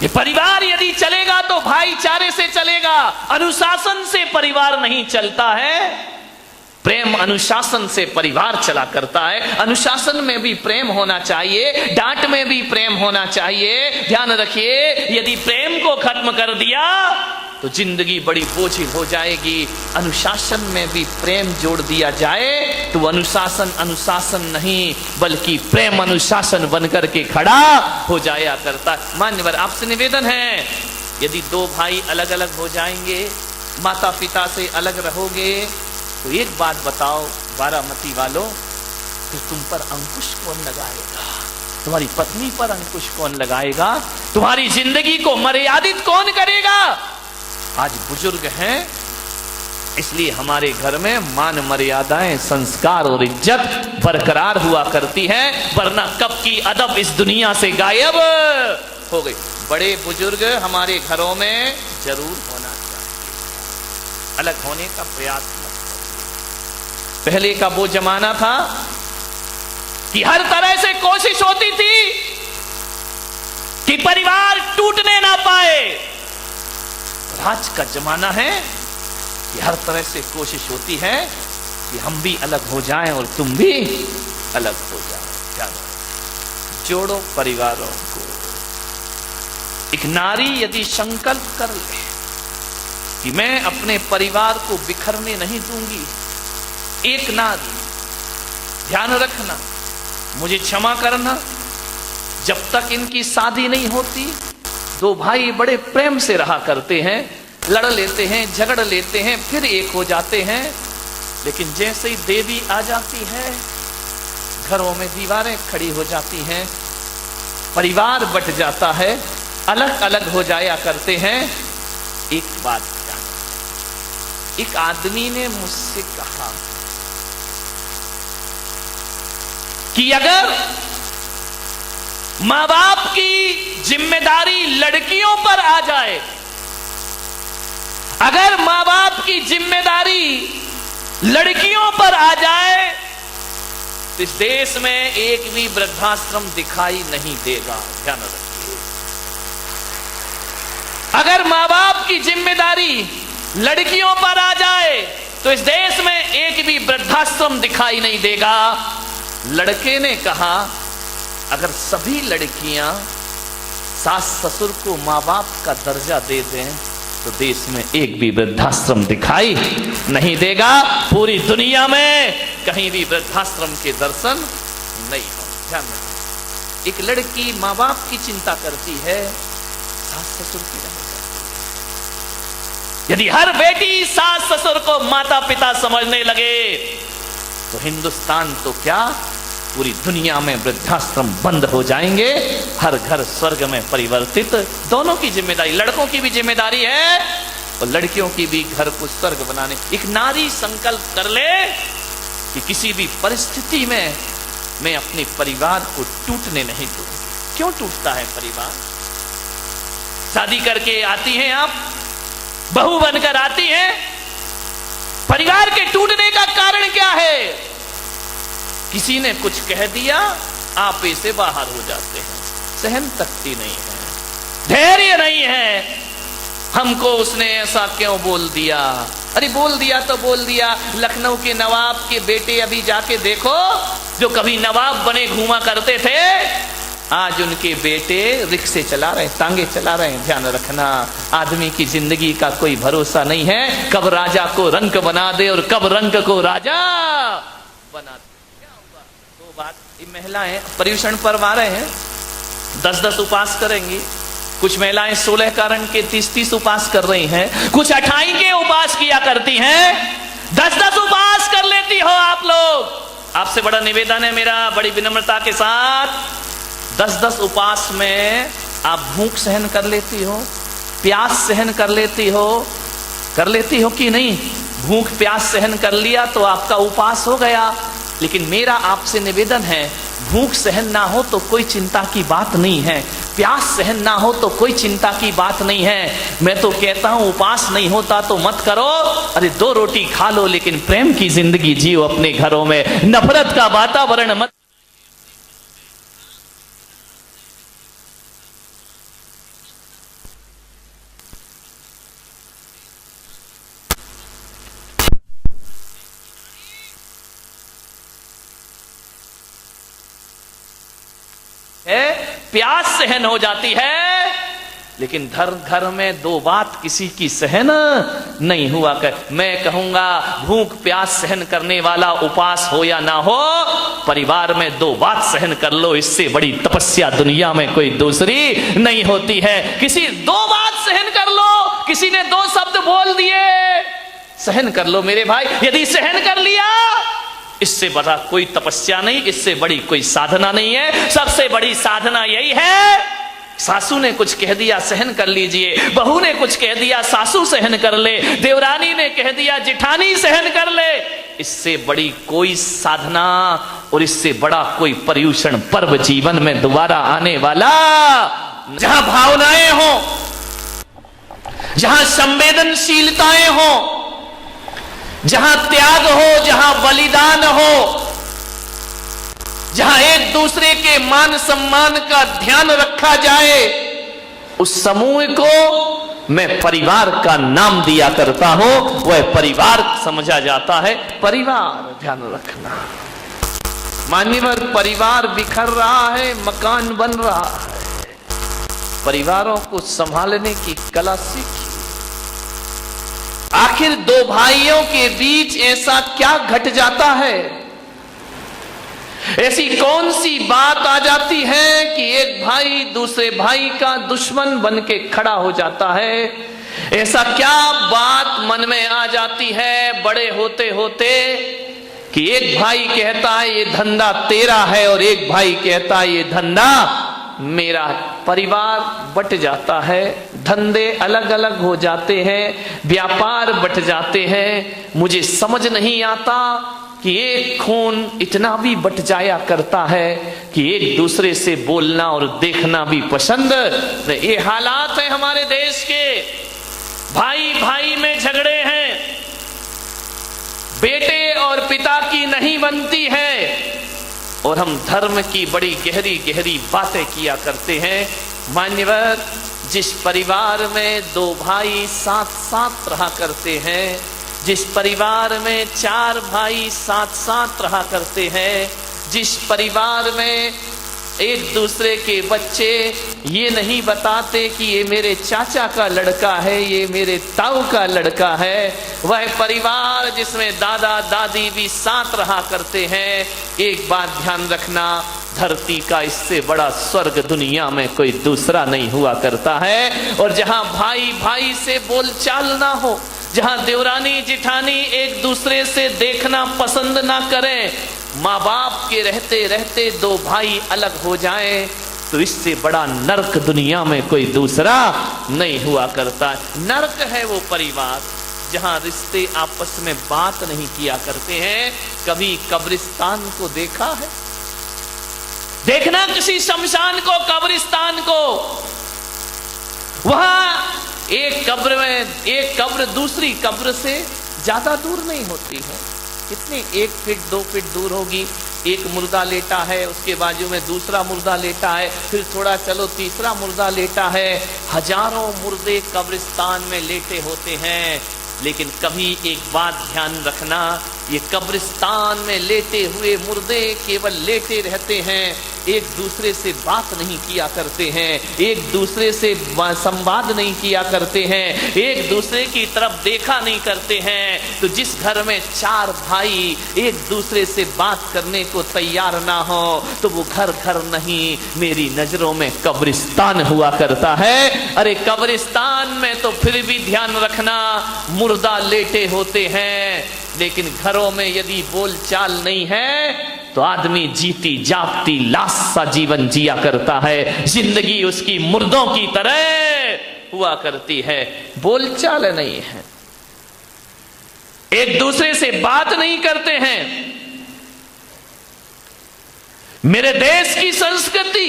ये परिवार यदि चलेगा तो भाईचारे से चलेगा, अनुशासन से परिवार नहीं चलता है। प्रेम अनुशासन से परिवार चला करता है। अनुशासन में भी प्रेम होना चाहिए, डांट में भी प्रेम होना चाहिए। ध्यान रखिए, यदि प्रेम को खत्म कर दिया तो जिंदगी बड़ी बोझिल हो जाएगी। अनुशासन में भी प्रेम जोड़ दिया जाए तो अनुशासन अनुशासन नहीं बल्कि प्रेम अनुशासन बनकर के खड़ा हो जाया करता। मान्यवर, आपसे निवेदन है, यदि दो भाई अलग अलग हो जाएंगे, माता पिता से अलग रहोगे, तो एक बात बताओ बारामती वालों, कि तुम पर अंकुश कौन लगाएगा? तुम्हारी पत्नी पर अंकुश कौन लगाएगा? तुम्हारी जिंदगी को मर्यादित कौन करेगा? आज बुजुर्ग हैं, इसलिए हमारे घर में मान मर्यादाएं, संस्कार और इज्जत बरकरार हुआ करती है, वरना कब की अदब इस दुनिया से गायब हो गई। बड़े बुजुर्ग हमारे घरों में जरूर होना चाहिए, अलग होने का प्रयास मत करिए। पहले का वो जमाना था कि हर तरह से कोशिश होती थी कि परिवार टूटने ना पाए। आज का जमाना है कि हर तरह से कोशिश होती है कि हम भी अलग हो जाएं और तुम भी अलग हो जाओ। जानो, जोड़ो परिवारों को। एक नारी यदि संकल्प कर ले कि मैं अपने परिवार को बिखरने नहीं दूंगी, एक नारी, ध्यान रखना, मुझे क्षमा करना, जब तक इनकी शादी नहीं होती, दो भाई बड़े प्रेम से रहा करते हैं, लड़ लेते हैं, झगड़ लेते हैं, फिर एक हो जाते हैं। लेकिन जैसे ही देवी आ जाती है, घरों में दीवारें खड़ी हो जाती हैं, परिवार बट जाता है, अलग अलग हो जाया करते हैं। एक बात जानो, एक आदमी ने मुझसे कहा कि अगर मां बाप की जिम्मेदारी लड़कियों पर आ जाए, अगर मां बाप की जिम्मेदारी लड़कियों पर आ जाए तो इस देश में एक भी वृद्धाश्रम दिखाई नहीं देगा। ध्यान रखिए, अगर मां बाप की जिम्मेदारी लड़कियों पर आ जाए तो इस देश में एक भी वृद्धाश्रम दिखाई नहीं देगा। लड़के ने कहा, अगर सभी लड़कियां सास ससुर को मां बाप का दर्जा दे दें तो देश में एक भी वृद्धाश्रम दिखाई नहीं देगा। पूरी दुनिया में कहीं भी वृद्धाश्रम के दर्शन नहीं हो। ध्यान रखें, एक लड़की मां बाप की चिंता करती है, सास ससुर की नहीं करती। यदि हर बेटी सास ससुर को माता पिता समझने लगे तो हिंदुस्तान तो क्या, पूरी दुनिया में वृद्धाश्रम बंद हो जाएंगे, हर घर स्वर्ग में परिवर्तित। दोनों की जिम्मेदारी, लड़कों की भी जिम्मेदारी है और लड़कियों की भी घर को स्वर्ग बनाने। एक नारी संकल्प कर ले कि किसी भी परिस्थिति में मैं अपने परिवार को टूटने नहीं दूंगी। क्यों टूटता है परिवार? शादी करके आती हैं आप, बहू बनकर आती हैं, परिवार के टूटने का कारण क्या है? किसी ने कुछ कह दिया, आप ऐसे बाहर हो जाते हैं, सहन शक्ति नहीं है, धैर्य नहीं है। हमको उसने ऐसा क्यों बोल दिया? अरे बोल दिया तो बोल दिया, लखनऊ के नवाब के बेटे अभी जाके देखो, जो कभी नवाब बने घूमा करते थे, आज उनके बेटे रिक्शे चला रहे, तांगे चला रहे हैं। ध्यान रखना, आदमी की जिंदगी का कोई भरोसा नहीं है, कब राजा को रंक बना दे और कब रंक को राजा बना दे। बात, ये महिलाएं पर्युषण पर्व आ रहे हैं, 10-10 उपवास करेंगी। कुछ महिलाएं 16 कारण के 30-30 उपवास कर रही हैं, कुछ 28 के उपवास किया करती हैं, 10-10 उपवास कर लेती हो आप लोग। आपसे बड़ा निवेदन है मेरा, बड़ी विनम्रता के साथ, 10-10 उपवास में आप भूख सहन कर लेती हो, प्यास सहन कर लेती हो कि नहीं? भूख प्यास सहन कर लिया तो आपका उपवास हो गया। लेकिन मेरा आपसे निवेदन है, भूख सहन ना हो तो कोई चिंता की बात नहीं है, प्यास सहन ना हो तो कोई चिंता की बात नहीं है। मैं तो कहता हूं उपवास नहीं होता तो मत करो, अरे 2 रोटी खा लो, लेकिन प्रेम की जिंदगी जियो अपने घरों में, नफरत का वातावरण मत। प्यास सहन हो जाती है, लेकिन घर में दो बात किसी की सहन नहीं हुआ कर। मैं कहूंगा भूख प्यास सहन करने वाला उपास हो या ना हो, परिवार में दो बात सहन कर लो, इससे बड़ी तपस्या दुनिया में कोई दूसरी नहीं होती है। किसी दो बात सहन कर लो, किसी ने दो शब्द बोल दिए, सहन कर लो मेरे भाई। यदि सहन कर लिया, इससे बड़ा कोई तपस्या नहीं, इससे बड़ी कोई साधना नहीं है। सबसे बड़ी साधना यही है, सासू ने कुछ कह दिया सहन कर लीजिए, बहू ने कुछ कह दिया सासू सहन कर ले, देवरानी ने कह दिया जिठानी सहन कर ले। इससे बड़ी कोई साधना और इससे बड़ा कोई पर्युषण पर्व जीवन में दोबारा आने वाला। जहां भावनाएं हो, जहां संवेदनशीलताएं हो, जहां त्याग हो, जहां बलिदान हो, जहां एक दूसरे के मान सम्मान का ध्यान रखा जाए, उस समूह को मैं परिवार का नाम दिया करता हूं। वह परिवार समझा जाता है। परिवार ध्यान रखना, मान्यवर, परिवार बिखर रहा है, मकान बन रहा है। परिवारों को संभालने की कला सीखिए। आखिर दो भाइयों के बीच ऐसा क्या घट जाता है, ऐसी कौन सी बात आ जाती है कि एक भाई दूसरे भाई का दुश्मन बन के खड़ा हो जाता है? ऐसा क्या बात मन में आ जाती है बड़े होते होते कि एक भाई कहता है ये धंधा तेरा है और एक भाई कहता है ये धंधा मेरा। परिवार बट जाता है, धंधे अलग अलग हो जाते हैं, व्यापार बट जाते हैं। मुझे समझ नहीं आता कि एक खून इतना भी बट जाया करता है कि एक दूसरे से बोलना और देखना भी पसंद। ये हालात है हमारे देश के। भाई भाई में झगड़े हैं, बेटे और पिता की नहीं बनती है, और हम धर्म की बड़ी गहरी गहरी बातें किया करते हैं। मान्यवर, जिस परिवार में दो भाई साथ साथ रहा करते हैं, जिस परिवार में चार भाई साथ साथ रहा करते हैं, जिस परिवार में एक दूसरे के बच्चे ये नहीं बताते कि ये मेरे चाचा का लड़का है, ये मेरे ताऊ का लड़का है, वह परिवार जिसमें दादा दादी भी साथ रहा करते हैं। एक बात ध्यान रखना, धरती का इससे बड़ा स्वर्ग दुनिया में कोई दूसरा नहीं हुआ करता है। और जहां भाई भाई से बोलचाल ना हो, जहां देवरानी जिठानी एक दूसरे से देखना पसंद ना करें, माँ बाप के रहते रहते दो भाई अलग हो जाएं, तो इससे बड़ा नरक दुनिया में कोई दूसरा नहीं हुआ करता। नरक है वो परिवार जहां रिश्ते आपस में बात नहीं किया करते हैं। कभी कब्रिस्तान को देखा है? देखना किसी शमशान को, कब्रिस्तान को, वहां एक कब्र में एक कब्र दूसरी कब्र से ज्यादा दूर नहीं होती है। कितने 1 फीट 2 फीट दूर होगी। एक मुर्दा लेटा है, उसके बाजू में दूसरा मुर्दा लेटा है, फिर थोड़ा चलो तीसरा मुर्दा लेटा है। हजारों मुर्दे कब्रिस्तान में लेटे होते हैं, लेकिन कभी एक बात ध्यान रखना, ये कब्रिस्तान में लेटे हुए मुर्दे केवल लेटे रहते हैं, एक दूसरे से बात नहीं किया करते हैं, एक दूसरे से संवाद नहीं किया करते हैं, एक दूसरे की तरफ देखा नहीं करते हैं। तो जिस घर में 4 भाई एक दूसरे से बात करने को तैयार ना हो, तो वो घर घर नहीं, मेरी नजरों में कब्रिस्तान हुआ करता है। अरे कब्रिस्तान में तो फिर भी ध्यान रखना, मुर्दा लेटे होते हैं, लेकिन घरों में यदि बोलचाल नहीं है तो आदमी जीती जागती लाश सा जीवन जिया करता है। जिंदगी उसकी मुर्दों की तरह हुआ करती है, बोलचाल नहीं है, एक दूसरे से बात नहीं करते हैं। मेरे देश की संस्कृति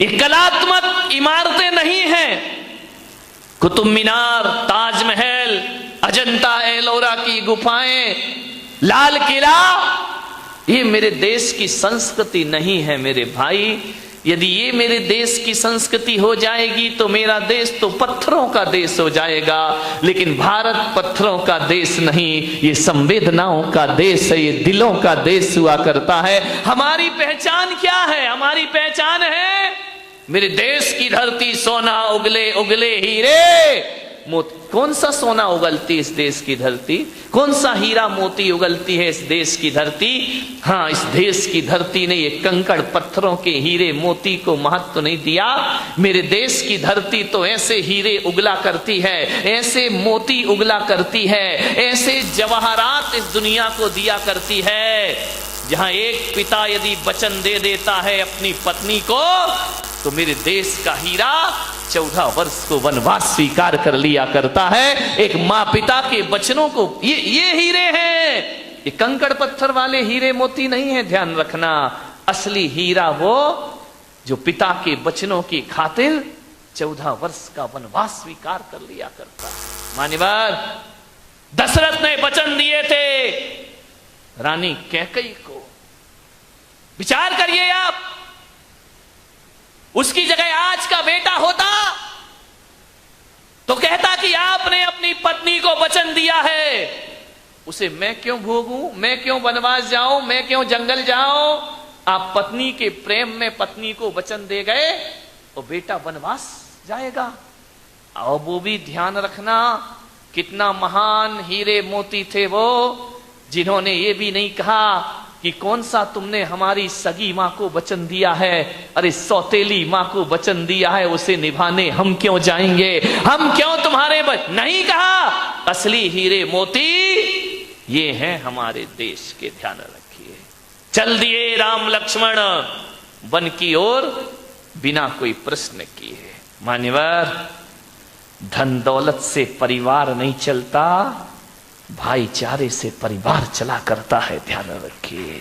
ये कलात्मक इमारतें नहीं हैं, कुतुब मीनार, ताजमहल, अजंता एलोरा की गुफाएं, लाल किला, ये मेरे देश की संस्कृति नहीं है मेरे भाई। यदि ये मेरे देश की संस्कृति हो जाएगी तो मेरा देश तो पत्थरों का देश हो जाएगा। लेकिन भारत पत्थरों का देश नहीं, ये संवेदनाओं का देश है, ये दिलों का देश हुआ करता है। हमारी पहचान क्या है? हमारी पहचान है मेरे देश की धरती सोना उगले उगले हीरे मोती। कौन सा सोना उगलती इस देश की धरती? कौन सा हीरा मोती उगलती है इस देश की धरती? हाँ, इस देश की धरती ने ये कंकड़ पत्थरों के हीरे मोती को महत्व नहीं दिया। मेरे देश की धरती तो ऐसे हीरे उगला करती है, ऐसे मोती उगला करती है, ऐसे जवाहरात इस दुनिया को दिया करती है, जहां एक पिता यदि वचन दे देता है अपनी पत्नी को तो मेरे देश का हीरा 14 वर्ष को वनवास स्वीकार कर लिया करता है। एक माँ पिता के वचनों को ये हीरे हैं, ये कंकड़ पत्थर वाले हीरे मोती नहीं है। ध्यान रखना, असली हीरा वो जो पिता के वचनों की खातिर 14 वर्ष का वनवास स्वीकार कर लिया करता है। मान्यवर, दशरथ ने वचन दिए थे रानी कैकेयी को। विचार करिए आप, उसकी जगह आज का बेटा होता तो कहता कि आपने अपनी पत्नी को वचन दिया है, उसे मैं क्यों भोगूं, मैं क्यों वनवास जाऊं, मैं क्यों जंगल जाऊं। आप पत्नी के प्रेम में पत्नी को वचन दे गए और बेटा वनवास जाएगा। और वो भी ध्यान रखना, कितना महान हीरे मोती थे वो, जिन्होंने ये भी नहीं कहा कि कौन सा तुमने हमारी सगी मां को वचन दिया है, अरे सौतेली मां को वचन दिया है, उसे निभाने हम क्यों जाएंगे, हम क्यों तुम्हारे नहीं कहा। असली हीरे मोती ये हैं हमारे देश के, ध्यान रखिए। चल दिए राम लक्ष्मण वन की ओर बिना कोई प्रश्न किए। मान्यवर, धन दौलत से परिवार नहीं चलता, भाईचारे से परिवार चला करता है। ध्यान रखिए,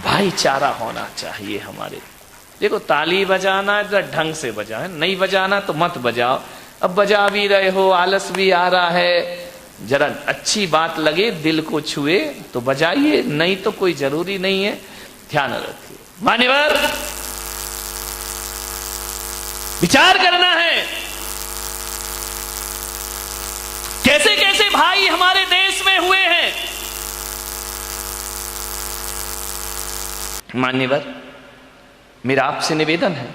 भाईचारा होना चाहिए हमारे। देखो, ताली बजाना है तो ढंग से बजाए, नहीं बजाना तो मत बजाओ। अब बजा भी रहे हो, आलस भी आ रहा है, जरा अच्छी बात लगे, दिल को छुए तो बजाइए, नहीं तो कोई जरूरी नहीं है। ध्यान रखिए मान्यवर, विचार करना है कैसे कैसे भाई हमारे देश में हुए हैं। मान्यवर, मेरा आपसे निवेदन है,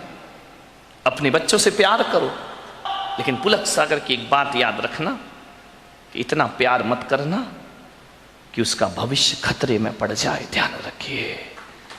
अपने बच्चों से प्यार करो, लेकिन पुलक सागर की एक बात याद रखना कि इतना प्यार मत करना कि उसका भविष्य खतरे में पड़ जाए। ध्यान रखिए।